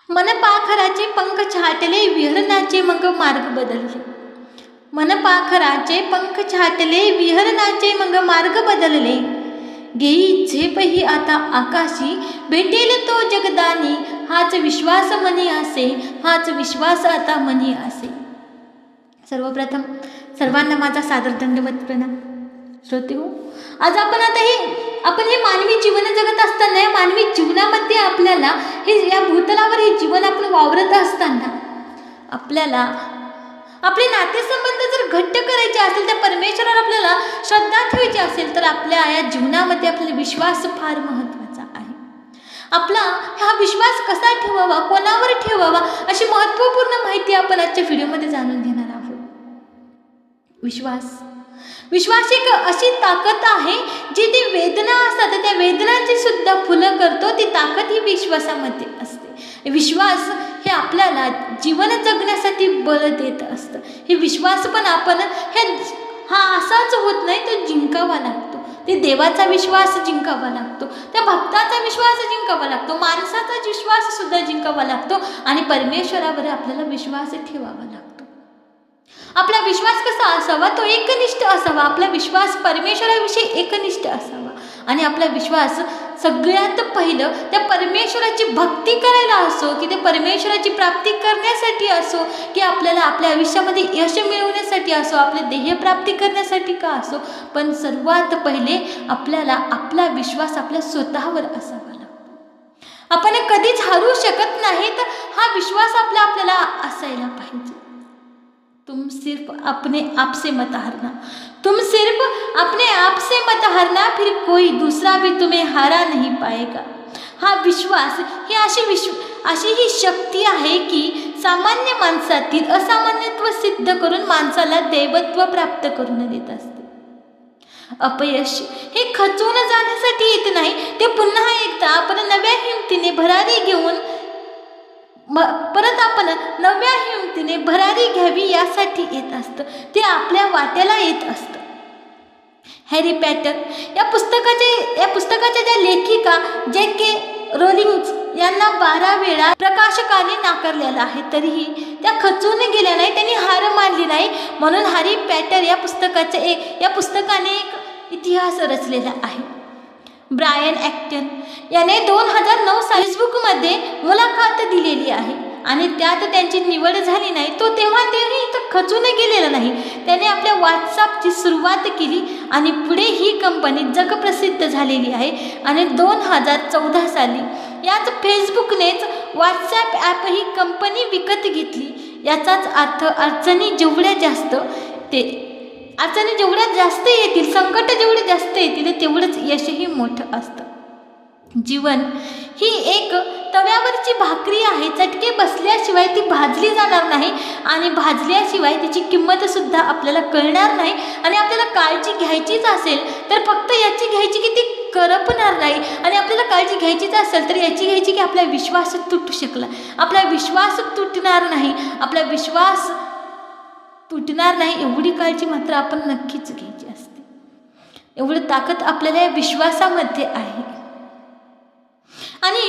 मन पाखराचे पंख छाटले विहरणाचे मग मार्ग बदलले. मन पाखराचे पंख छाटले विहरणाचे मग मार्ग बदलले. घेई झेपही आता आकाशी भेटेल तो जगदानी. हाच विश्वास मनी असे, हाच विश्वास आता मनी असे. सर्वप्रथम सर्वांना माझा सादर दंडवत प्रणाम. श्रोतेहो, आज आपण हे मानवी जीवन जगत असताना, या मानवी जीवनामध्ये आपल्याला या भूतलावर हे जीवन आपण वावरत असताना आपल्याला आपले नातेसंबंध जर घट्ट करायचे असेल, त्या परमेश्वरावर आपल्याला श्रद्धा ठेवायची असेल, तर आपल्या या जीवनामध्ये आपल्याला विश्वास फार महत्त्वाचा आहे. आपला हा विश्वास कसा ठेवावा, कोणावर ठेवावा, अशी महत्त्वपूर्ण माहिती आपण आजच्या व्हिडिओमध्ये जाणून घेणार आहोत. विश्वास एक अशी ताकद आहे जी ती वेदना असतात त्या वेदनांची सुद्धा फुलं करतो. ती ताकद ही विश्वासामध्ये असते. विश्वास हे आपल्याला जीवन जगण्यासाठी बळ देत असतं. हे विश्वास पण आपण हा असाच होत नाही, तो जिंकावा लागतो. ते देवाचा विश्वास जिंकावा लागतो, त्या भक्ताचा विश्वास जिंकावा लागतो, माणसाचा विश्वास सुद्धा जिंकावा लागतो आणि परमेश्वरावर आपल्याला विश्वास ठेवावा लागतो. आपला विश्वास कसा असावा, तो एकनिष्ठ असावा. आपला विश्वास परमेश्वराविषयी एकनिष्ठ असावा आणि आपला विश्वास सगळ्यात पहिलं त्या परमेश्वराची भक्ती करायला असो, की त्या परमेश्वराची प्राप्ती करण्यासाठी असो, की आपल्याला आपल्या आयुष्यामध्ये यश मिळवण्यासाठी असो, आपले ध्येय प्राप्ती करण्यासाठी का असो, पण सर्वात पहिले आपल्याला आपला विश्वास आपल्या स्वतःवर असावा लागतो. आपण कधीच हरू शकत नाही, तर हा विश्वास आपल्याला असायला पाहिजे. तुम सिर्फ अपने आप से मत हारना, तुम सिर्फ अपने आप से मत हारना, फिर कोई दूसरा भी तुम्हें हारा नहीं पाएगा. हा विश्वास ही अशी ही शक्ती आहे की सामान्य माणसातील असामान्यत्व सिद्ध करून माणसाला दैवत्व प्राप्त करून देत असते. अपयश हे खचून जाण्यासाठी येत नाही, ते पुन्हा एकदा आपण नव्या हिमतीने भरारी घेऊन परत आपण नव्या हिमतीने भरारी घ्यावी यासाठी येत असतं. ते आपल्या वाट्याला येत असतं. हॅरी पॉटर या पुस्तकाच्या ज्या लेखिका J.K. रोलिंग यांना 12 वेळा प्रकाशकाने नाकारलेला आहे, तरीही त्या खचून गेल्या नाही, त्यांनी हार मानली नाही. म्हणून हॅरी पॉटर या पुस्तकाने एक इतिहास रचलेला आहे. ब्रायन ॲक्टन याने 2009 साली फेसबुकमध्ये मुलाखत दिलेली आहे आणि त्यात त्यांची निवड झाली नाही. तेव्हा इथं खचून गेलेला नाही. त्याने आपल्या व्हॉट्सअपची सुरुवात केली आणि पुढे ही कंपनी जगप्रसिद्ध झालेली आहे. आणि 2014 साली याच फेसबुकनेच व्हॉट्सॲप ॲप ही कंपनी विकत घेतली. याचाच अर्थ अडचणी जेवढ्या जास्त येतील, संकट जेवढे जास्त येतील, तेवढंच यशही मोठं असतं. जीवन ही एक तव्यावरची भाकरी आहे. चटके बसल्याशिवाय ती भाजली जाणार नाही आणि भाजल्याशिवाय तिची किंमत सुद्धा आपल्याला कळणार नाही. आणि आपल्याला काळजी घ्यायचीच असेल तर फक्त याची घ्यायची की ती करपणार नाही. आणि आपल्याला काळजी घ्यायचीच असेल तर याची घ्यायची की आपला विश्वास तुटू शकला, आपला विश्वास तुटणार नाही, आपला विश्वास तुटणार नाही, एवढी काळजी मात्र आपण नक्कीच घ्यायची असते. एवढी ताकद आपल्याला या विश्वासामध्ये आहे. आणि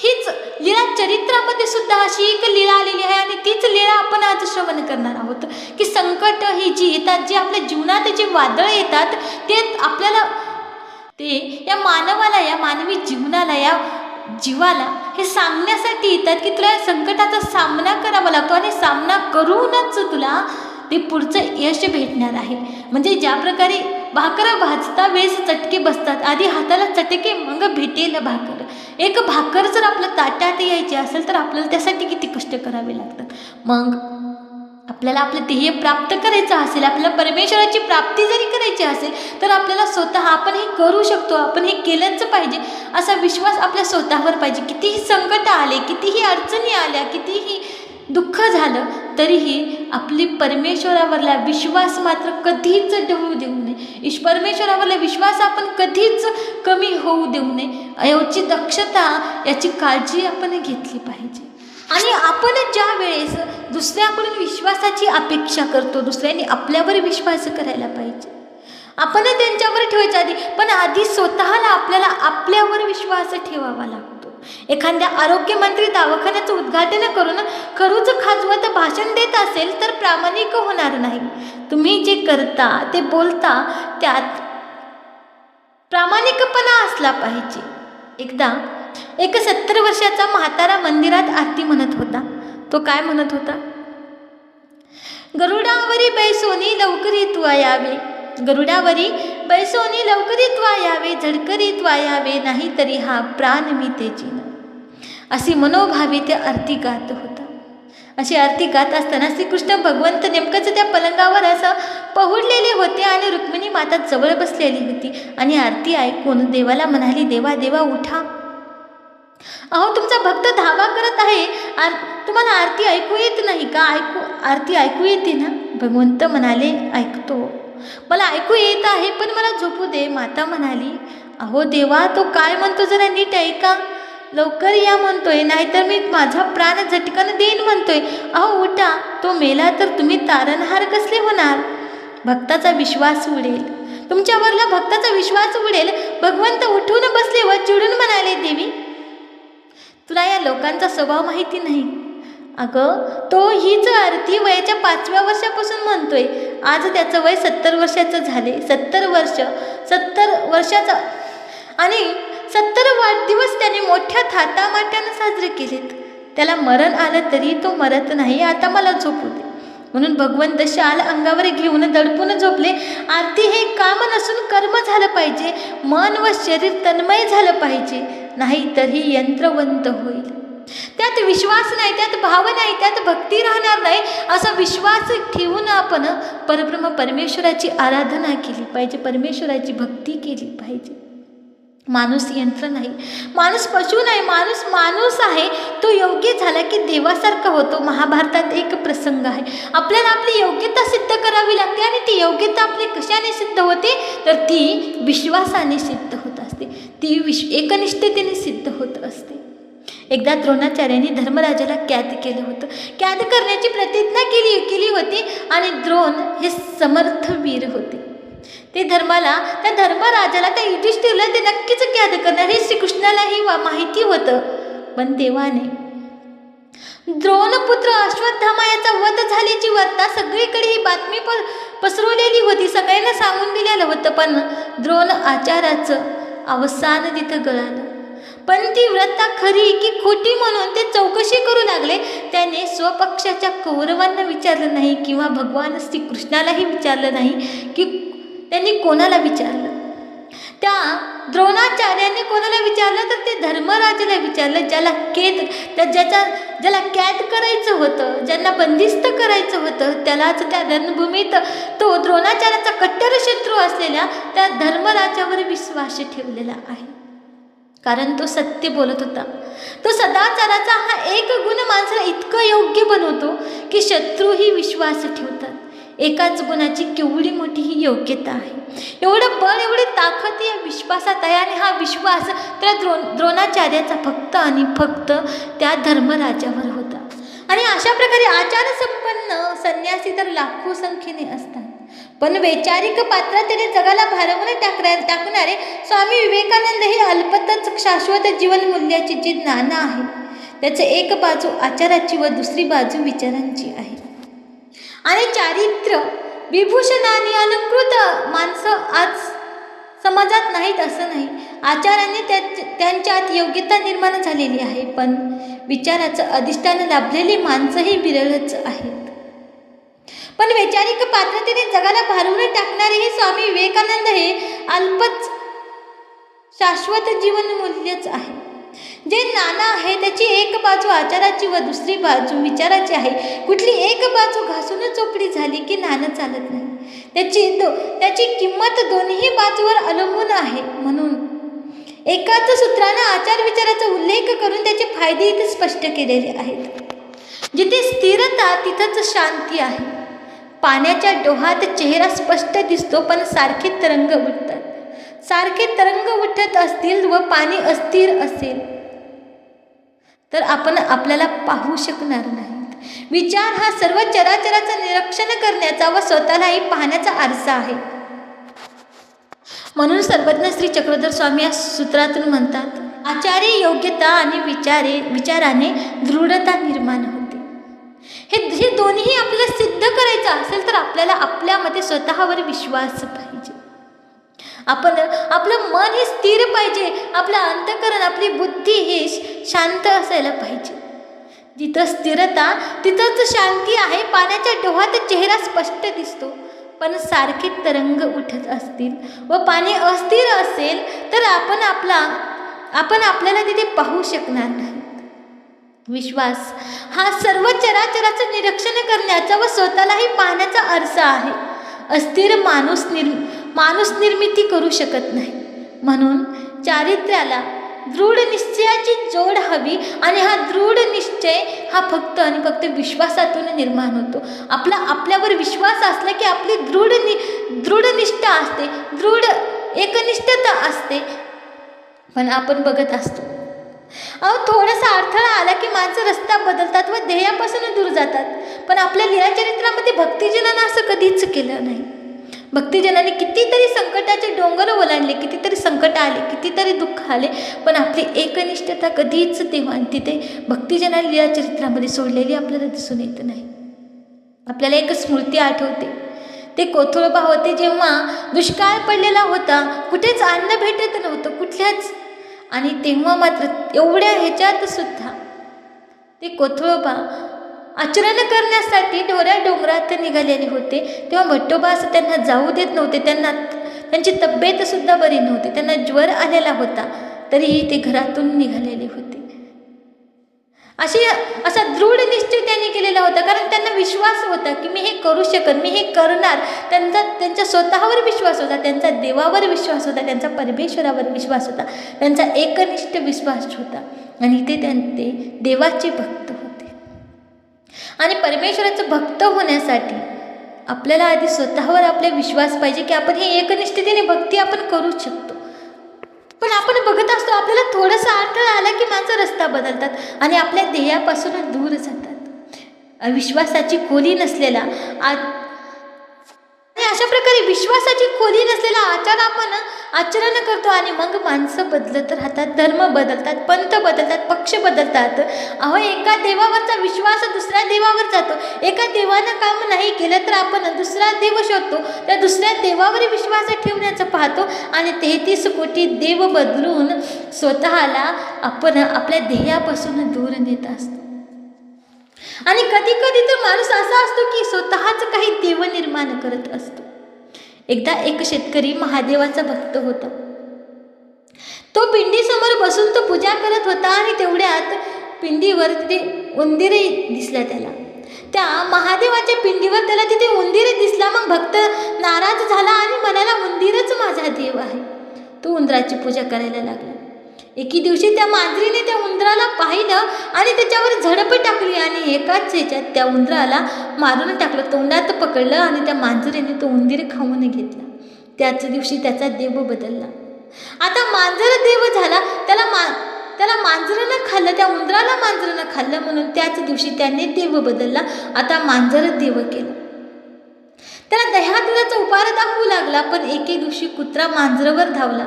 हीच लीला चरित्रामध्ये सुद्धा अशी एक लीला आलेली आहे आणि तीच लीला आपण आज श्रवण करणार आहोत. की संकट ही जी येतात, जे आपल्या जीवनात जे वादळ येतात, ते या मानवाला, या मानवी जीवनाला, या जीवाला हे सांगण्यासाठी येतात की तुला या संकटाचा सामना करावा लागतो आणि सामना करूनच तुला ते पुढचं यश भेटणार आहे. म्हणजे ज्या प्रकारे भाकर भाजता वेळेस चटके बसतात, आधी हाताला चटके मग भेटेल भाकर. एक भाकर जर आपल्या ताटात यायची असेल तर आपल्याला त्यासाठी किती कष्ट करावे लागतात. मग आपल्याला आपलं ध्येय प्राप्त करायचं असेल, आपल्याला परमेश्वराची प्राप्ती जरी करायची असेल तर आपल्याला स्वतः आपण हे करू शकतो, आपण हे केलंच पाहिजे असा विश्वास आपल्या स्वतःवर पाहिजे. कितीही संकट आले, कितीही अडचणी आल्या, कितीही दुःख झालं, तरीही आपली परमेश्वरावरला विश्वास मात्र कधीच ढळू देऊ नये. परमेश्वरावरला विश्वास आपण कधीच कमी होऊ देऊ नये. याची दक्षता, याची काळजी आपण घेतली पाहिजे. आणि आपण ज्या वेळेस दुसऱ्याकडून विश्वासाची अपेक्षा करतो, दुसऱ्यांनी आपल्यावर विश्वास करायला पाहिजे. आपण त्यांच्यावर ठेवायच्या आधी, पण आधी स्वतःला आपल्याला आपल्यावर विश्वास ठेवावा लागतो. एखाद्या आरोग्यमंत्री दवाखान्याचं उद्घाटन करून खरूच खाजवत भाषण देत असेल तर प्रामाणिक होणार नाही. तुम्ही जे करता ते बोलता त्यात प्रामाणिकपणा असला पाहिजे. एकदा एक 70 वर्षाचा म्हातारा मंदिरात आरती म्हणत होता. तो काय म्हणत होता? गरुडावरी बैसोनी लवकरी त्वा यावे, गरुडावरी बैसोनी लवकरी त्वा यावे, झडकरी त्वा यावे, नाही तरी हा प्राण मी तेजीन. अशी मनोभावी ते आरती गात होता. अशी आरती गात असताना श्रीकृष्ण भगवंत नेमकंच त्या पलंगावर असं पहुडलेले होते आणि रुक्मिणी माता जवळ बसलेली होती. आणि आरती ऐकून देवाला म्हणाली, देवा देवा उठा, अहो तुमचा भक्त धावा करत आहे, तुम्हाला आरती ऐकू येत नाही का? आरती ऐकू येते ना? भगवंत म्हणाले, ऐकतो, मला ऐकू येत आहे, पण मला झोपू दे. माता म्हणाली, अहो देवा, तो काय म्हणतो जरा नीट ऐका, लवकर या म्हणतोय, नाहीतर मी माझा प्राण झटकन देईन म्हणतोय. अहो उठा, तो मेला तर तुम्ही तारणहार कसले होणार? भक्ताचा विश्वास उडेल, तुमच्यावरला भक्ताचा विश्वास उडेल. भगवंत उठून बसले व चिडून म्हणाले, देवी तुला या लोकांचा स्वभाव माहिती नाही. अगं तो हीच आरती वयाच्या 5व्या वर्षापासून म्हणतोय. आज त्याचं वय 70 वर्षाचं झाले. 70 वर्षाचा आणि 70 वाढदिवस त्याने मोठ्या थाटामाटानं साजरे केलेत. त्याला मरण आलं तरी तो मरत नाही. आता मला झोपू दे. म्हणून भगवंत शाल अंगावर घेऊन दडपून झोपले. आरती हे काम नसून कर्म झालं पाहिजे. मन व शरीर तन्मय झालं पाहिजे, नाही तरी यंत्रवंत होईल. त्यात विश्वास नाही, त्यात भाव नाही, त्यात भक्ती राहणार नाही. असा विश्वास ठेवून आपण परब्रह्म परमेश्वराची आराधना केली पाहिजे, परमेश्वराची भक्ती केली पाहिजे. माणूस यंत्र नाही, माणूस पशु नाही, माणूस आहे. तो योग्य झाला की देवासारखा होतो. महाभारतात एक प्रसंग आहे. आपल्याला आपली योग्यता सिद्ध करावी लागते आणि ती योग्यता आपली कशाने सिद्ध होते? तर ती विश्वासाने सिद्ध होत असते, ती एकनिष्ठतेने सिद्ध होत असते. एकदा द्रोणाचार्यांनी धर्मराजाला कैद केलं होतं. कैद करण्याची प्रतिज्ञा केली होती आणि द्रोण हे समर्थ वीर होते. त्या धर्मराजाला, त्या युधिष्ठिरला ते नक्कीच कैद करणार हे श्रीकृष्णालाही माहिती होतं. पण देवाने द्रोणपुत्र अश्वत्थामा याचा वध झाल्याची वार्ता सगळीकडे ही बातमी पसरवलेली होती, सगळ्यांना सांगून दिलेलं होतं. पण द्रोण आचाराचं अवसान तिथं गळालं. पण ती व्रता खरी की खोटी म्हणून ते चौकशी करू लागले. त्याने स्वपक्षाच्या कौरवांना विचारलं नाही किंवा भगवान श्रीकृष्णालाही विचारलं नाही की त्यांनी कोणाला विचारलं. त्या द्रोणाचार्यांनी कोणाला विचारलं तर ते धर्मराजाला विचारलं, ज्याला कैद करायचं होतं, ज्यांना बंदिस्त करायचं होतं, त्यालाच त्या रणभूमीत तो द्रोणाचार्याचा कट्टर शत्रू असलेल्या त्या धर्मराजावर विश्वास ठेवलेला आहे. कारण तो सत्य बोलत होता. तो सदाचाराचा हा एक गुण माणसाला इतकं योग्य बनवतो की शत्रूही विश्वास ठेवतात. एकाच गुणाची केवढी मोठी ही योग्यता आहे, एवढं बळ, एवढी ताकद या विश्वासात आहे. आणि हा विश्वास त्या द्रोणाचार्याचा फक्त आणि फक्त त्या धर्मराजावर होता. आणि अशा प्रकारे आचारसंपन्न संन्यासी तर लाखो संख्येने असतात. पण वैचारिक पात्रतेने जगाला भारावून टाकणारे स्वामी विवेकानंद हे अल्पतच शाश्वत जीवन मूल्याचे जे ज्ञान आहे, त्याचं एक बाजू आचाराची व दुसरी बाजू विचारांची आहे. आणि चारित्र्य विभूषणाने अलंकृत माणसं आज समाजात नाहीत असं नाही. आचाराने त्यांच्यात योग्यता निर्माण झालेली आहे, पण विचाराचं अधिष्ठान लाभलेली माणसंही विरळच आहेत. पण वैचारिक पात्रतेने जगाला भारावून टाकणारे हे स्वामी विवेकानंद हे अल्पच शाश्वत जीवन मूल्यच आहे. जे नाणं आहे त्याची एक बाजू आचाराची व दुसरी बाजू विचाराची आहे. कुठली एक बाजू घासून चोपडी झाली की नाणं चालत नाही. त्याची किंमत दोन्ही बाजूवर अवलंबून आहे. म्हणून एकाच सूत्रानं आचार विचाराचा उल्लेख करून त्याचे फायदे इथे स्पष्ट केलेले आहेत. जिथे स्थिरता तिथंच शांती आहे. पाण्याच्या डोहात चेहरा स्पष्ट दिसतो, पण सारखे तरंग उठतात. सारखे तरंग उठत असतील व पाणी अस्थिर असेल तर आपण आपल्याला पाहू शकणार नाहीत. विचार हा सर्व चराचराचं निरीक्षण करण्याचा व स्वतःलाही पाहण्याचा आरसा आहे. म्हणून सर्वज्ञ श्री चक्रधर स्वामी या सूत्रातून म्हणतात, आचार्य योग्यता आणि विचाराने दृढता निर्माण होते. हे दोन्ही आपल्याला सिद्ध करायचं असेल तर आपल्याला आपल्यामध्ये स्वतःवर विश्वास पाहिजे. आपलं मन हे स्थिर पाहिजे, आपलं अंतःकरण, आपली बुद्धी हे शांत असायला पाहिजे. जिथं स्थिरता तिथंच शांती आहे. पाण्याच्या डोहात चेहरा स्पष्ट दिसतो, पण सारखे तरंग उठत असतील व पाणी अस्थिर असेल तर आपण आपल्याला तिथे पाहू शकणार नाही. विश्वास हा सर्व चराचराचं निरीक्षण करण्याचा व स्वतःलाही पाहण्याचा आरसा आहे. अस्थिर माणूस निर्मिती करू शकत नाही. म्हणून चारित्र्याला दृढ निश्चयाची जोड हवी आणि हा दृढ निश्चय हा फक्त आणि फक्त विश्वासातून निर्माण होतो. आपल्यावर विश्वास असला की आपली दृढ निष्ठा असते, दृढ एकनिष्ठता असते. पण आपण बघत असतो थोडासा अडथळा आला की माणसं रस्ता बदलतात व ध्येयापासून दूर जातात. पण आपल्या लीळाचरित्रामध्ये भक्तिजनांना असं कधीच केलं नाही. भक्तिजनांनी कितीतरी संकटाचे डोंगर ओलांडले, कितीतरी संकट आले, कितीतरी दुःख आले, पण आपली एकनिष्ठता कधीच तिथे भक्तिजनांनी लीळाचरित्रामध्ये सोडलेली आपल्याला दिसून येत नाही. आपल्याला एक स्मृती आठवते. ते कोथळोबा होते जेव्हा दुष्काळ पडलेला होता, कुठेच अन्न भेटत नव्हतं कुठल्याच, आणि तेव्हा मात्र एवढ्या ह्याच्यात सुद्धा ते कोथळोबा आचरण करण्यासाठी ढोऱ्या डोंगरात निघालेले होते. तेव्हा भट्टोबा असं त्यांना जाऊ देत नव्हते. त्यांची तब्येत सुद्धा बरी नव्हती, त्यांना ज्वर आलेला होता, तरीही ते घरातून निघालेले होते. असा दृढ निश्चय त्यांनी केलेला होता, कारण त्यांना विश्वास होता की मी हे करू शकत, मी हे करणार. त्यांचा स्वतःवर विश्वास होता, त्यांचा देवावर विश्वास होता, त्यांचा परमेश्वरावर विश्वास होता, त्यांचा एकनिष्ठ विश्वास होता. आणि ते देवाचे भक्त होते. आणि परमेश्वराचं भक्त होण्यासाठी आपल्याला आधी स्वतःवर आपला विश्वास पाहिजे की आपण हे एकनिष्ठतेने भक्ती आपण करू शकतो. पण आपण बघत असतो आपल्याला थोडासा अडथळा आला की माणसं रस्ता बदलतात आणि आपल्या ध्येयापासून दूर जातात. विश्वासाची खोली नसलेला आणि अशा प्रकारे विश्वासाची खोली नसलेला आपण आचरण करतो आणि मग माणसं बदलत राहतात, धर्म बदलतात, पंथ बदलतात, पक्ष बदलतात. एका देवावरचा विश्वास दुसऱ्या देवावर जातो. एका देवानं काम नाही केलं तर आपण दुसरा देव शोधतो, त्या दुसऱ्या देवावर विश्वास ठेवण्याचं पाहतो आणि 33 कोटी देव बदलून स्वतःला आपण आपल्या ध्येयापासून दूर नेत असतो. आणि कधी कधी तर माणूस असा असतो की स्वतःच काही देव निर्माण करत असतो. एकदा एक शेतकरी महादेवाचा भक्त होता. तो पिंडीसमोर बसून तो पूजा करत होता आणि तेवढ्यात पिंडीवर तिथे उंदीर दिसला त्याला. त्या महादेवाच्या पिंडीवर त्याला तिथे उंदीर दिसला. मग भक्त नाराज झाला आणि म्हणाला, उंदीरच माझा देव आहे. तो उंदराची पूजा करायला लागला. एके दिवशी त्या मांजरीने त्या उंदराला पाहिलं आणि त्याच्यावर झडप टाकली आणि एकाच ह्याच्यात त्या उंदराला मारून टाकलं, तोंडात पकडलं आणि त्या मांजरीने तो उंदीर खाऊन घेतला. त्याच दिवशी त्याचा देव बदलला. आता मांजर देव झाला, त्याला मांजरानं खाल्लं, त्या उंदराला मांजरानं खाल्लं, म्हणून त्याच दिवशी त्याने देव बदलला. आता मांजर देव केलं. त्याला दह्यादुधाचा उपार दाखवू लागला. पण एके दिवशी कुत्रा मांजरावर धावला.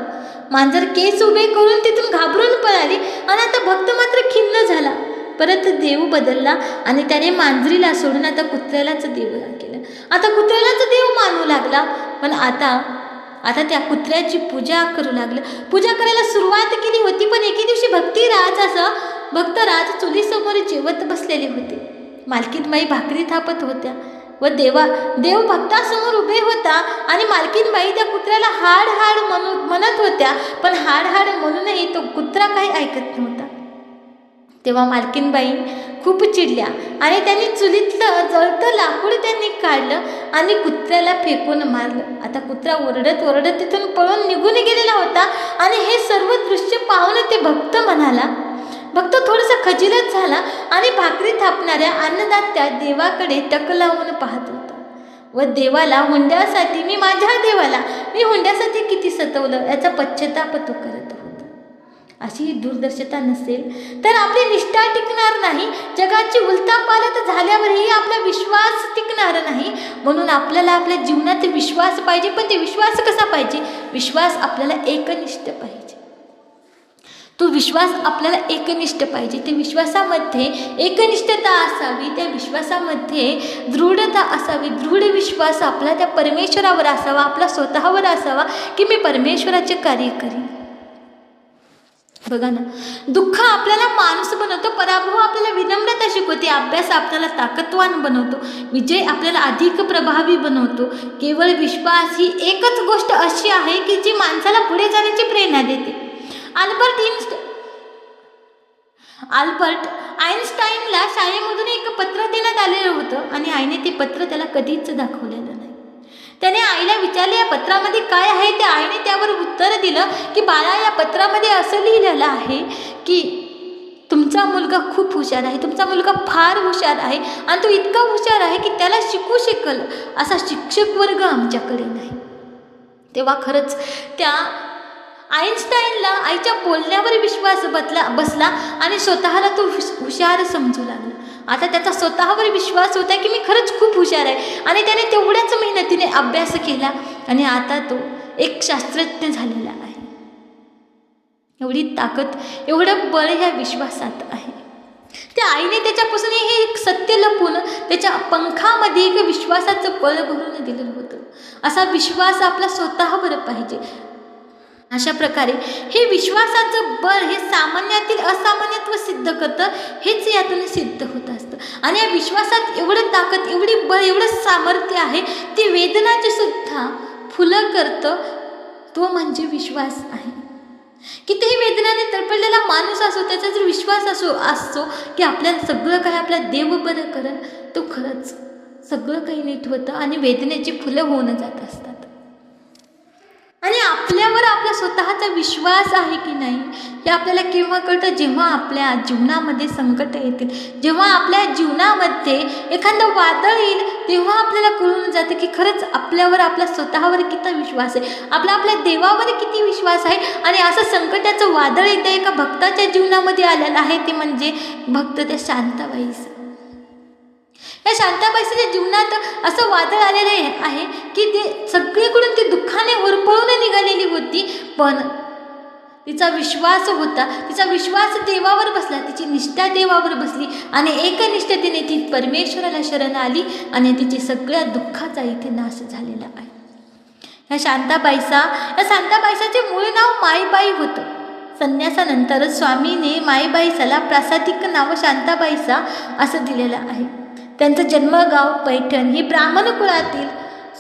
मांजर केस उभे करून तिथून घाबरून पळाली आणि आता भक्त मात्र खिन्न झाला. परत देव बदलला आणि त्याने मांजरीला सोडून आता कुत्र्यालाच देव केलं. आता कुत्र्यालाच देव मानू लागला. पण आता त्या कुत्र्याची पूजा करू लागलं. पूजा करायला सुरुवात केली होती. पण एके दिवशी भक्तराज चुलीसमोर जेवत बसलेले होते. मालकीनबाई भाकरी थापत होत्या व देव भक्तासमोर उभे होता आणि मालकीनबाई त्या कुत्र्याला हाड हाड म्हणत होत्या. पण हाड हाड म्हणूनही तो कुत्रा काही ऐकत नव्हता. तेव्हा मालकीनबाई खूप चिडल्या आणि त्यांनी चुलीतलं जळतं लाकूड त्यांनी काढलं आणि कुत्र्याला फेकून मारलं. आता कुत्रा ओरडत ओरडत तिथून पळून निघून गेलेला होता. आणि हे सर्व दृश्य पाहून ते भक्त थोडासा खजिलच झाला आणि भाकरी थापणाऱ्या अन्नदात्या देवाकडे टक लावून पाहत होता. व देवाला हुंड्यासाठी मी हुंड्यासाठी किती सतवलं याचा पश्चाताप तो करत होता. अशी दूरदर्शता नसेल तर आपली निष्ठा टिकणार नाही. जगाची उलथापालथ झाल्यावरही आपला विश्वास टिकणार नाही. म्हणून आपल्याला आपल्या जीवनात विश्वास पाहिजे. पण ते विश्वास कसा पाहिजे? विश्वास आपल्याला एकनिष्ठ पाहिजे. तो विश्वास आपल्याला एकनिष्ठ पाहिजे. त्या विश्वासामध्ये एकनिष्ठता असावी, त्या विश्वासामध्ये दृढता असावी. दृढ विश्वास आपला त्या परमेश्वरावर असावा, आपला स्वतःवर असावा की मी परमेश्वराचे कार्य करीन. बघा ना, दुःख आपल्याला माणूस बनवतो, पराभव आपल्याला विनम्रता शिकवते, अभ्यास आपल्याला ताकदवान बनवतो, विजय आपल्याला अधिक प्रभावी बनवतो. केवळ विश्वास ही एकच गोष्ट अशी आहे की जी माणसाला पुढे जाण्याची प्रेरणा देते. अल्बर्ट आइन्स्टाईनला शाळेमधून एक पत्र देण्यात आलेलं होतं आणि आईने ते पत्र त्याला कधीच दाखवलेलं नाही. त्याने आईला विचारले या पत्रामध्ये काय आहे. त्या आईने त्यावर उत्तर दिलं की बाळा, या पत्रामध्ये असं लिहिलेलं आहे की तुमचा मुलगा खूप हुशार आहे, तुमचा मुलगा फार हुशार आहे आणि तो इतका हुशार आहे की त्याला शिकू शकेल असा शिक्षक वर्ग आमच्याकडे नाही. तेव्हा खरंच त्या आइन्स्टाईनला आईच्या बोलण्यावर विश्वास बसला आणि स्वतःला तो हुशार समजू लागला. आता त्याचा स्वतःवर विश्वास होता की मी खरंच खूप हुशार आहे आणि त्याने तेवढ्याच मेहनतीने अभ्यास केला आणि आता तो एक शास्त्रज्ञ झालेला आहे. एवढी ताकद, एवढं बळ ह्या विश्वासात आहे. त्या आईने त्याच्यापासून हे एक सत्य लपवून त्याच्या पंखामध्ये एक विश्वासाचं बळ भरून दिलेलं होतं. असा विश्वास आपला स्वतःवर पाहिजे. अशा प्रकारे हे विश्वासाचं बळ हे सामान्यातील असामान्यत्व सिद्ध करतं. हेच यातून सिद्ध होत असतं. आणि या विश्वासात एवढं ताकद, एवढी बळ, एवढं सामर्थ्य आहे, ती वेदनाची सुद्धा फुलं करतं. तो म्हणजे विश्वास आहे. कितीही वेदनाने तडपडलेला माणूस असो, त्याचा जर विश्वास असतो की आपल्याला सगळं काही आपला देव बरं करेल, तो खरंच सगळं काही नीट होतं आणि वेदनेची फुलं होऊन जात असतात. आणि आपल्यावर आपला स्वतःचा विश्वास आहे की नाही हे आपल्याला केव्हा कळतं, जेव्हा आपल्या जीवनामध्ये संकट येतील, जेव्हा आपल्या जीवनामध्ये एखादं वादळ येईल, तेव्हा आपल्याला कळून जातं की खरंच आपल्यावर, आपला स्वतःवर किती विश्वास आहे, आपल्या देवावर किती विश्वास आहे. आणि असं संकटाचं वादळ एकदा एका भक्ताच्या जीवनामध्ये आलेलं आहे, ते म्हणजे भक्त त्या शांताबाईचं. या शांताबाईच्या जीवनात असं वादळ आलेलं आहे की ते सगळीकडून ती दुःखाने होरपळून निघालेली होती, पण तिचा विश्वास होता, तिचा विश्वास देवावर बसला, तिची निष्ठा देवावर बसली आणि एकनिष्ठतेने ती परमेश्वराला शरण आली आणि तिची सगळ्या दुःखाचा इथे नाश झालेला आहे. या शांताबाईचे मूळ नाव माईबाई होतं. संन्यासानंतर स्वामीने माईबाईसाला प्रासादिक नाव शांताबाईसा असं दिलेलं आहे. त्यांचं जन्मगाव पैठण ही ब्राह्मण कुळातील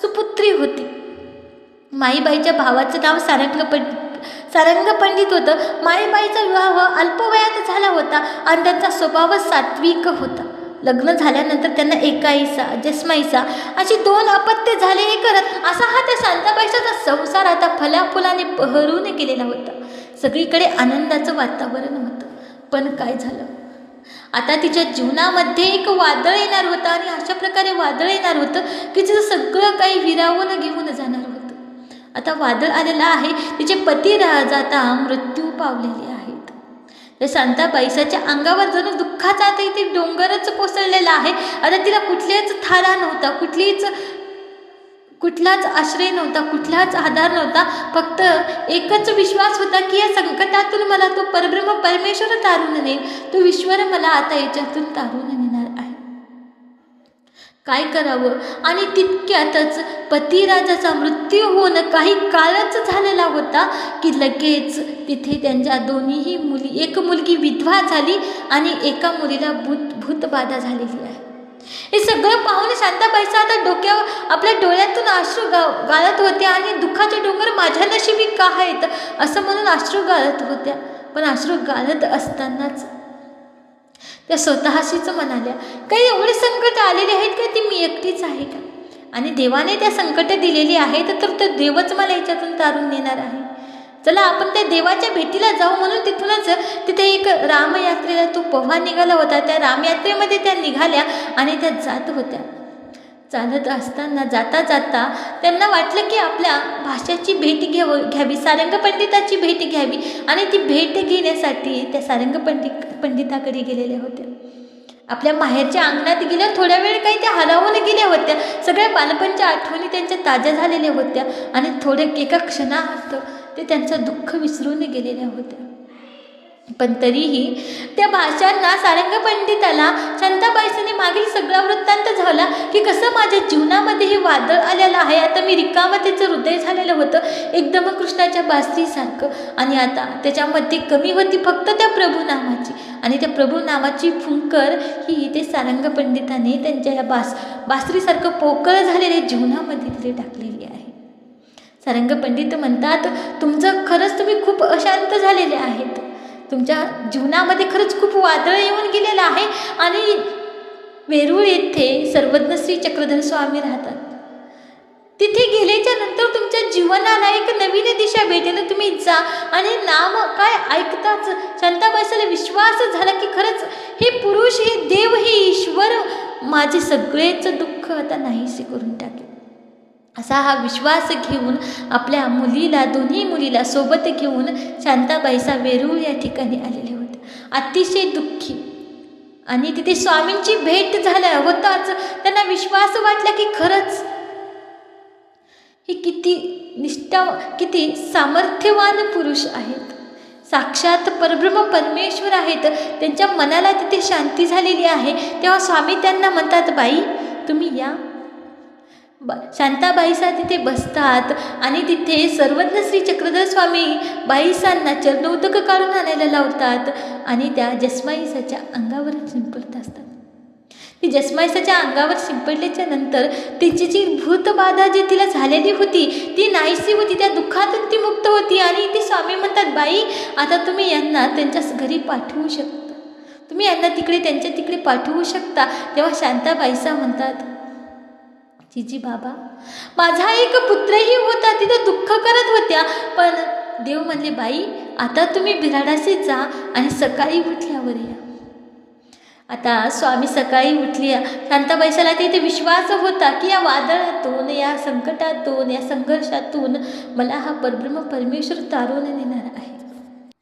सुपुत्री होती. माईबाईच्या भावाचं नाव सारंग पंडित होतं. माईबाईचा विवाह अल्पवयात झाला होता आणि त्यांचा स्वभाव सात्विक होता. लग्न झाल्यानंतर त्यांना एकाईसा, जस्माईसा अशी 2 अपत्य झाले. असा हा त्या शांताबाईचा संसार आता फलाफुलाने बहरून गेलेला होता. सगळीकडे आनंदाचं वातावरण होतं. पण काय झालं, आता तिच्या जीवनामध्ये एक वादळ येणार होतं आणि अशा प्रकारे वादळ येणार होतं की तिचं सगळं काही हिरावून घेऊन जाणार होतं. आता वादळ आलेलं आहे, तिचे पती आता मृत्यू पावलेले आहेत. त्या शांताबाईच्या अंगावर जणू दुःखाचा आता इथे डोंगरच कोसळलेला आहे. आता तिला कुठल्याच थारा नव्हता, कुठलाच आश्रय नव्हता, कुठलाच आधार नव्हता. फक्त एकच विश्वास होता की या संकटातून मला तो परब्रह्म परमेश्वर तारून नेईल, तो ईश्वर मला आता याच्यातून तारून नेणार आहे. काय करावं. आणि तितक्यातच पतिराजाचा मृत्यू होऊन काही काळच झालेला होता की लगेच तिथे त्यांच्या दोन्हीही मुली, एक मुलगी विधवा झाली आणि एका मुलीला भूतबाधा झालेली आहे. हे सगळं पाहून शांताबाईचा आता आपल्या डोळ्यातून अश्रू गाळत होत्या आणि दुःखाचे डोंगर माझ्या नशिबी का आहेत असं म्हणून अश्रू गाळत होत्या. पण अश्रू गाळत असतानाच त्या स्वतःशीच म्हणाल्या, काही एवढे संकट आलेले आहेत का, ती मी एकटीच आहे का, आणि देवाने त्या संकट दिलेली आहेत तर तो देवच मला याच्यातून तारून नेणार आहे. चला आपण त्या देवाच्या भेटीला जाऊ. म्हणून तिथूनच तिथे एक रामयात्रेला तो पोहा निघाला होता. त्या रामयात्रेमध्ये त्या निघाल्या आणि त्या जात होत्या. चालत असताना जाता जाता त्यांना वाटलं की आपल्या भाषेची भेट घ्यावी, सारंग पंडिताची भेट घ्यावी. आणि ती भेट घेण्यासाठी त्या सारंग पंडिताकडे गेलेल्या होत्या. आपल्या माहेरच्या अंगणात गेल्या, थोड्या वेळ काही त्या हरावून गेल्या होत्या. सगळ्या बालपणच्या आठवणी त्यांच्या ताज्या झालेल्या होत्या आणि एका क्षणात ते त्यांचं दुःख विसरून गेलेल्या होत्या. पण तरीही त्या भाषांना सारंग पंडिताला शांताबाईसांनी मागील सगळा वृत्तांत झाला की कसं माझ्या जीवनामध्ये हे वादळ आलेलं आहे. आता मी रिकामतेचं हृदय झालेलं होतं एकदम कृष्णाच्या बासरीसारखं, आणि आता त्याच्यामध्ये कमी होती फक्त त्या प्रभू नामाची, आणि त्या प्रभू नामाची फुंकर ही ते सारंग पंडिताने त्यांच्या या बासरीसारखं पोकळ झालेल्या जीवनामध्ये तिथे टाकलेली आहे. सारंग पंडित म्हणतात, तुमचं खरंच तुम्ही खूप अशांत झालेले आहेत, तुमच्या जीवनामध्ये खरंच खूप वादळ येऊन गेलेलं आहे. आणि वेरूळ येथे सर्वज्ञ श्री चक्रधर स्वामी राहतात. तिथे गेल्याच्या नंतर तुमच्या जीवनाला एक नवीन दिशा भेटेल. तुम्ही जा आणि नाम काय ऐकताच शांताबाईसाला विश्वास झाला की खरंच हे पुरुष, हे देव, हे ईश्वर माझे सगळेच दुःख आता नाहीसे करून टाकेल. असा हा विश्वास घेऊन आपल्या मुलीला, दोन्ही मुलीला सोबत घेऊन शांताबाईसा वेरूळ या ठिकाणी आलेले होते, अतिशय दुःखी. आणि तिथे स्वामींची भेट झाल्या होताच त्यांना विश्वास वाटला की खरंच हे किती सामर्थ्यवान पुरुष आहेत, साक्षात परब्रह्म परमेश्वर आहेत. त्यांच्या मनाला तिथे शांती झालेली आहे. तेव्हा स्वामी त्यांना म्हणतात, बाई तुम्ही या. शांताबाईसा तिथे बसतात आणि तिथे सर्वज्ञ श्री चक्रधर स्वामी बाईसांना चरणोदक काढून आणायला लावतात आणि त्या जसमाईसाच्या अंगावर शिंपडत असतात. ती जसमाईसाच्या अंगावर शिंपडल्याच्या नंतर तिची जी भूतबाधा जी तिला झालेली होती ती नाहीशी होती, त्या दुःखातून ती मुक्त होती. आणि ती स्वामी म्हणतात, बाई आता तुम्ही यांना त्यांच्या घरी पाठवू शकता, तुम्ही यांना त्यांच्या तिकडे पाठवू शकता. तेव्हा शांताबाईसा म्हणतात, जीजी बाबा, माझा एक पुत्रही होता, तिथं दुःख करत होत्या, पण देव म्हणले, बाई आता तुम्ही बिराडाशी जा आणि सकाळी उठल्यावर या. आता स्वामी सकाळी उठली. शांताबाईसाला तिथे विश्वास होता की या वादळातून, या संकटातून, या संघर्षातून मला हा परब्रह्म परमेश्वर तारून नेणार आहे.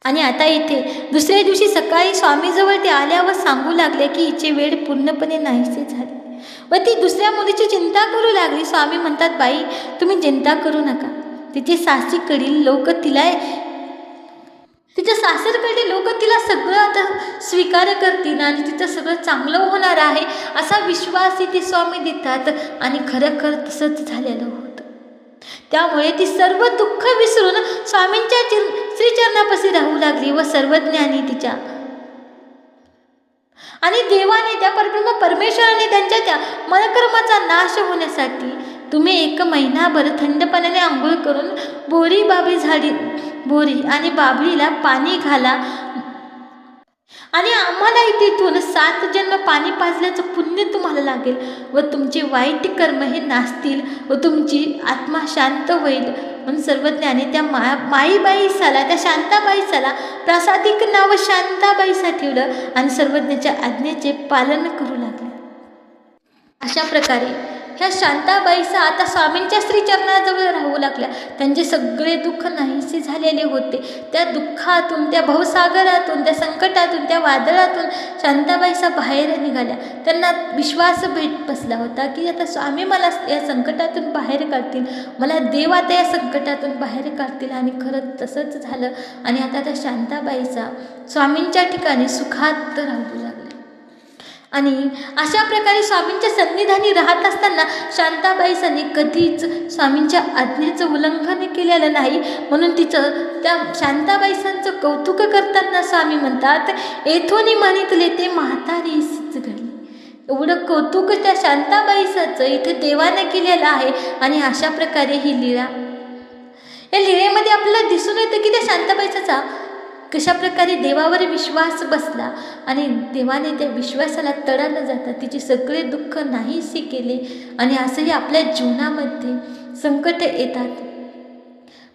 आणि आता इथे दुसऱ्या दिवशी सकाळी स्वामीजवळ ते आल्यावर सांगू लागले की हिची वेळ पूर्णपणे नाहीसे झाली व ती दुसऱ्या मुलीची चिंता करू लागली. स्वामी म्हणतात, बाई तुम्ही चिंता करू नका, तिचे सासरीकडील लोक तिच्या सासरकडे लोक तिला सगळं आता स्वीकार करतील आणि तिचं सगळं चांगलं होणार आहे असा विश्वास ते स्वामी देतात. आणि खरं तसंच झालेलं होतं. त्यामुळे ती सर्व दुःख विसरून स्वामींच्या श्रीचरणापाशी राहू लागली व सर्वज्ञानी तिच्या आणि देवाने, त्या परब्रह्म परमेश्वराने त्यांच्या त्या मनकर्माचा नाश होण्यासाठी तुम्ही 1 महिनाभर थंड पाण्याने आंघोळ करून बोरी आणि बाभळीला पाणी घाला आणि आम्हाला तिथून 7 जन्म पाणी पाजल्याचं पुण्य तुम्हाला लागेल व तुमचे वाईट कर्म हे नासतील व तुमची आत्मा शांत होईल. म्हणून सर्वज्ञाने त्या माईबाईसाला, त्या शांताबाईसाला प्रासादिक नाव शांताबाईसा ठेवलं आणि सर्वज्ञाच्या आज्ञेचे पालन करू लागले. अशा प्रकारे ह्या शांताबाईसा आता स्वामींच्या श्रीचरणाजवळ राहू लागल्या. त्यांचे सगळे दुःख नाहीसे झालेले होते. त्या दुःखातून, त्या भवसागरातून, त्या संकटातून, त्या वादळातून शांताबाईसा बाहेर निघाल्या. त्यांना विश्वास बसला होता की आता स्वामी मला या संकटातून बाहेर काढतील, मला देव आता या संकटातून बाहेर काढतील. आणि खरंच तसंच झालं. आणि आता त्या शांताबाईसा स्वामींच्या ठिकाणी सुखात राहू लागल्या. आणि अशा प्रकारे स्वामींच्या सन्निधानी राहत असताना शांताबाईसांनी कधीच स्वामींच्या आज्ञेचं उल्लंघन केलेलं नाही. म्हणून त्या शांताबाईसांचं कौतुक करताना स्वामी म्हणतात, येथून म्हणितले ते म्हातारीच घडली. एवढं कौतुक त्या शांताबाईसाचं इथे देवाने केलेलं आहे. आणि अशा प्रकारे ही लीळा, या लीळेमध्ये आपल्याला दिसून येतं की त्या शांताबाईचा कशा प्रकारे देवावर विश्वास बसला आणि देवाने त्या विश्वासाला तडा न जाता तिचे सगळे दुःख नाहीसे केले. आणि असंही आपल्या जीवनामध्ये संकट येतात,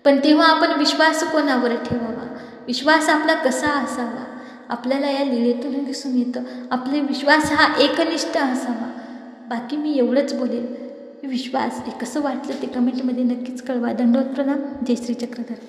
पण तेव्हा आपण विश्वास कोणावर ठेवावा, विश्वास आपला कसा असावा, आपल्याला या लीळेतून दिसून येतं. आपले विश्वास हा एकनिष्ठ असावा. बाकी मी एवढंच बोलेल. विश्वास हे कसं वाटलं ते कमेंटमध्ये नक्कीच कळवा. दंडवत प्रणाम. जय श्री चक्रधर.